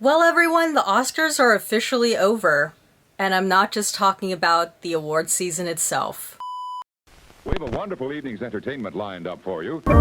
Well, everyone, the Oscars are officially over, and I'm not just talking about the award season itself. We have a wonderful evening's entertainment lined up for you. 23.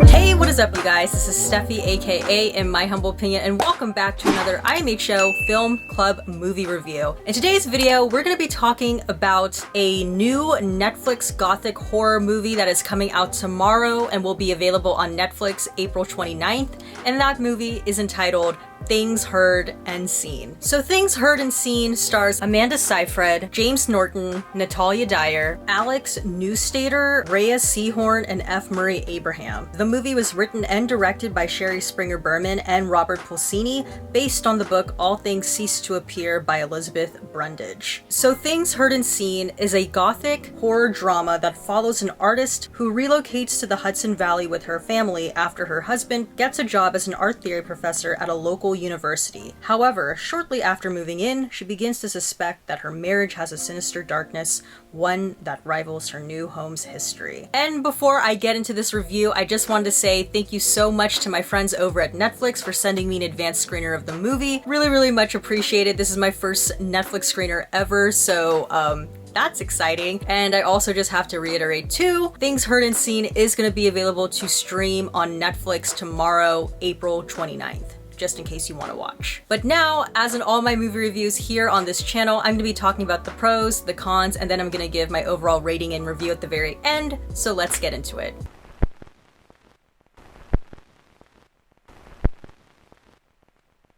Hey, what is up, you guys? This is Steffi, aka In My Humble Opinion, and welcome back to another IMHO Film Club movie review. In today's video, we're going to be talking about a new Netflix Gothic horror movie that is coming out tomorrow and will be available on Netflix April 29th, and that movie is entitled Things Heard and Seen. So Things Heard and Seen stars Amanda Seyfried, James Norton, Natalia Dyer, Alex Neustaedter, Rhea Seehorn, and F. Murray Abraham. The movie was written and directed by Sherry Springer Berman and Robert Pulcini, based on the book All Things Cease to Appear by Elizabeth Brundage. So Things Heard and Seen is a Gothic horror drama that follows an artist who relocates to the Hudson Valley with her family after her husband gets a job as an art theory professor at a local university. However, shortly after moving in, she begins to suspect that her marriage has a sinister darkness, one that rivals her new home's history. And before I get into this review, I just wanted to say thank you so much to my friends over at Netflix for sending me an advanced screener of the movie. Really much appreciated. This is my first Netflix screener ever, so that's exciting. And I also just have to reiterate too, Things Heard and Seen is going to be available to stream on Netflix tomorrow, April 29th. Just in case you want to watch. But now, as in all my movie reviews here on this channel, I'm going to be talking about the pros, the cons, and then I'm going to give my overall rating and review at the very end, so let's get into it.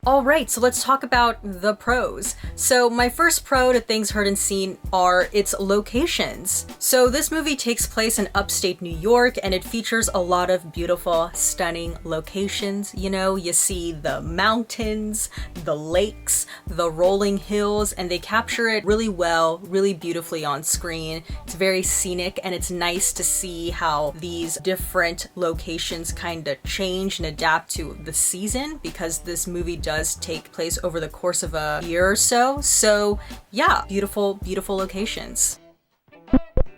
Alright, so let's talk about the pros. So my first pro to Things Heard and Seen are its locations. So this movie takes place in upstate New York, and it features a lot of beautiful, stunning locations. You know, you see the mountains, the lakes, the rolling hills, and they capture it really well, really beautifully on screen. It's very scenic, and it's nice to see how these different locations kind of change and adapt to the season, because this movie does take place over the course of a year or so. So yeah, beautiful locations.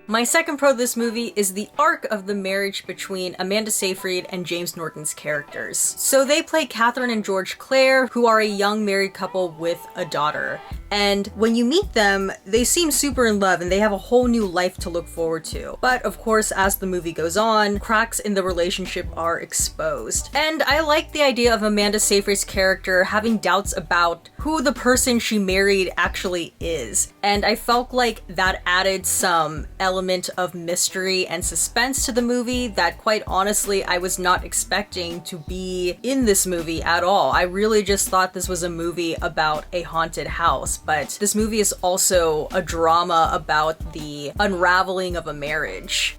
My second pro of this movie is the arc of the marriage between Amanda Seyfried and James Norton's characters. So they play Catherine and George Clare, who are a young married couple with a daughter. And when you meet them, they seem super in love and they have a whole new life to look forward to. But of course, as the movie goes on, cracks in the relationship are exposed. And I like the idea of Amanda Seyfried's character having doubts about who the person she married actually is. And I felt like that added some element of mystery and suspense to the movie that, quite honestly, I was not expecting to be in this movie at all. I really just thought this was a movie about a haunted house. But this movie is also a drama about the unraveling of a marriage.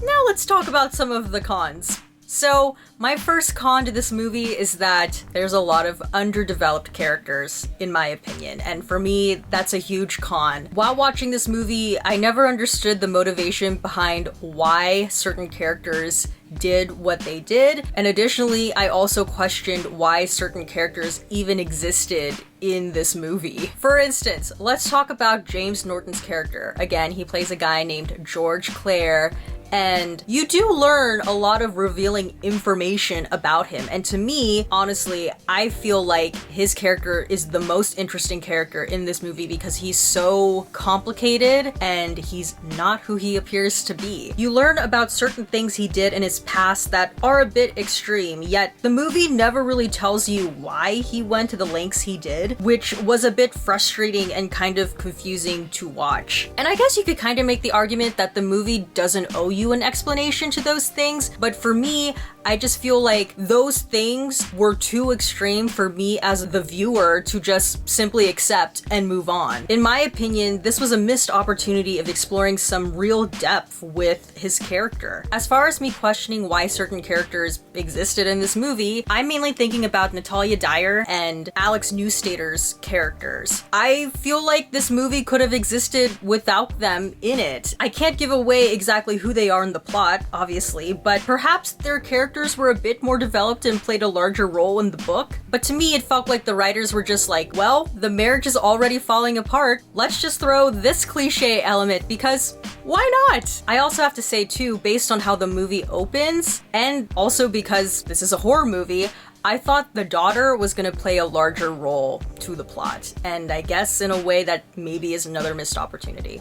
Now let's talk about some of the cons. So my first con to this movie is that there's a lot of underdeveloped characters, in my opinion, and for me, that's a huge con. While watching this movie, I never understood the motivation behind why certain characters did what they did, and additionally, I also questioned why certain characters even existed in this movie. For instance, let's talk about James Norton's character. Again, he plays a guy named George Clare, and you do learn a lot of revealing information about him. And to me, honestly, I feel like his character is the most interesting character in this movie because he's so complicated and he's not who he appears to be. You learn about certain things he did in his past that are a bit extreme, yet the movie never really tells you why he went to the lengths he did, which was a bit frustrating and kind of confusing to watch. And I guess you could kind of make the argument that the movie doesn't owe you an explanation to those things, but for me, I just feel like those things were too extreme for me as the viewer to just simply accept and move on. In my opinion, this was a missed opportunity of exploring some real depth with his character. As far as me questioning why certain characters existed in this movie, I'm mainly thinking about Natalia Dyer and Alex Neustaedter's characters. I feel like this movie could have existed without them in it. I can't give away exactly who they are in the plot, obviously, but perhaps their characters were a bit more developed and played a larger role in the book. But to me, it felt like the writers were just like, well, the marriage is already falling apart. Let's just throw this cliche element because why not? I also have to say too, based on how the movie opens, and also because this is a horror movie, I thought the daughter was gonna play a larger role to the plot, and I guess in a way that maybe is another missed opportunity.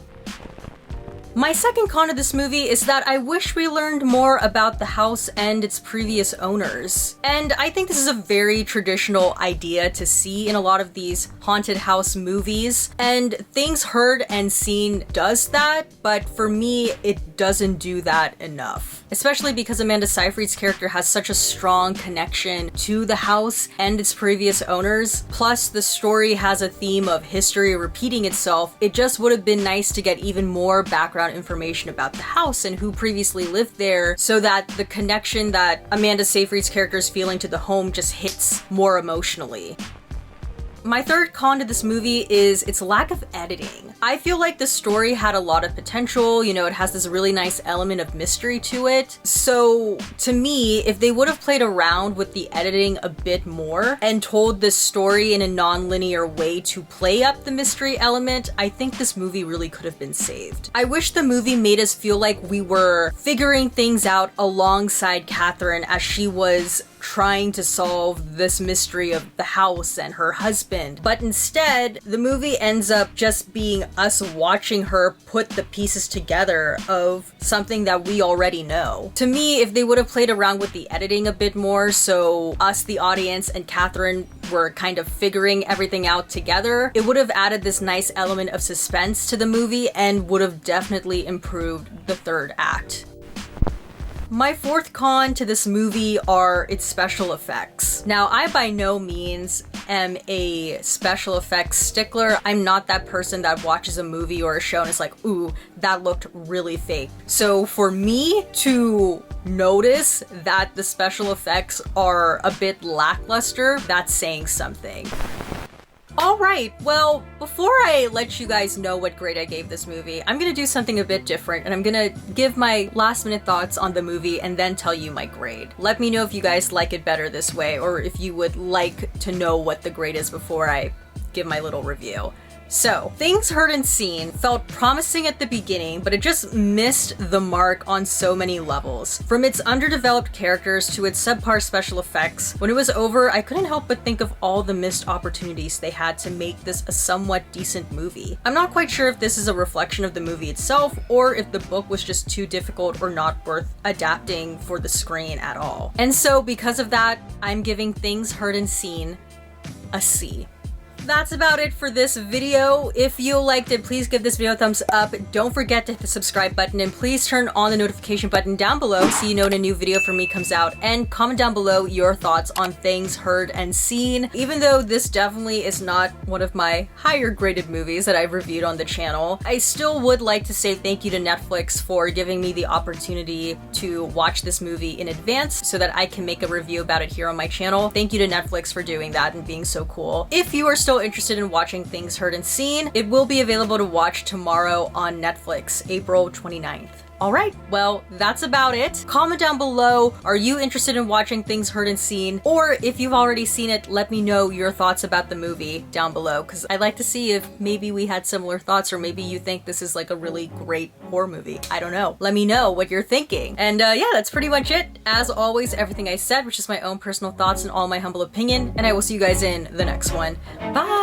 My second con of this movie is that I wish we learned more about the house and its previous owners. And I think this is a very traditional idea to see in a lot of these haunted house movies, and Things Heard and Seen does that, but for me, it doesn't do that enough. Especially because Amanda Seyfried's character has such a strong connection to the house and its previous owners, plus the story has a theme of history repeating itself. It just would have been nice to get even more background information about the house and who previously lived there, so that the connection that Amanda Seyfried's character is feeling to the home just hits more emotionally. My third con to this movie is its lack of editing. I feel like the story had a lot of potential, you know, it has this really nice element of mystery to it. So to me, if they would have played around with the editing a bit more and told this story in a non-linear way to play up the mystery element, I think this movie really could have been saved. I wish the movie made us feel like we were figuring things out alongside Catherine as she was trying to solve this mystery of the house and her husband. But instead, the movie ends up just being us watching her put the pieces together of something that we already know. To me, if they would have played around with the editing a bit more, so us, the audience, and Catherine were kind of figuring everything out together, it would have added this nice element of suspense to the movie and would have definitely improved the third act. My fourth con to this movie are its special effects. Now, I by no means am a special effects stickler. I'm not that person that watches a movie or a show and is like, ooh, that looked really fake. So for me to notice that the special effects are a bit lackluster, that's saying something. Alright, well, before I let you guys know what grade I gave this movie, I'm gonna do something a bit different, and I'm gonna give my last minute thoughts on the movie and then tell you my grade. Let me know if you guys like it better this way, or if you would like to know what the grade is before I give my little review. So, Things Heard and Seen felt promising at the beginning, but it just missed the mark on so many levels. From its underdeveloped characters to its subpar special effects, when it was over, I couldn't help but think of all the missed opportunities they had to make this a somewhat decent movie. I'm not quite sure if this is a reflection of the movie itself, or if the book was just too difficult or not worth adapting for the screen at all. And so, because of that, I'm giving Things Heard and Seen a C. That's about it for this video. If you liked it, please give this video a thumbs up. Don't forget to hit the subscribe button, and please turn on the notification button down below so you know when a new video from me comes out, and comment down below your thoughts on Things Heard and Seen. Even though this definitely is not one of my higher graded movies that I've reviewed on the channel, I still would like to say thank you to Netflix for giving me the opportunity to watch this movie in advance so that I can make a review about it here on my channel. Thank you to Netflix for doing that and being so cool. If you are still interested in watching Things Heard and Seen, it will be available to watch tomorrow on Netflix, April 29th. Alright, well, that's about it. Comment down below, are you interested in watching Things Heard and Seen? Or if you've already seen it, let me know your thoughts about the movie down below, because I'd like to see if maybe we had similar thoughts, or maybe you think this is like a really great horror movie. I don't know. Let me know what you're thinking. And yeah, that's pretty much it. As always, everything I said, which is my own personal thoughts and all my humble opinion, and I will see you guys in the next one. Bye!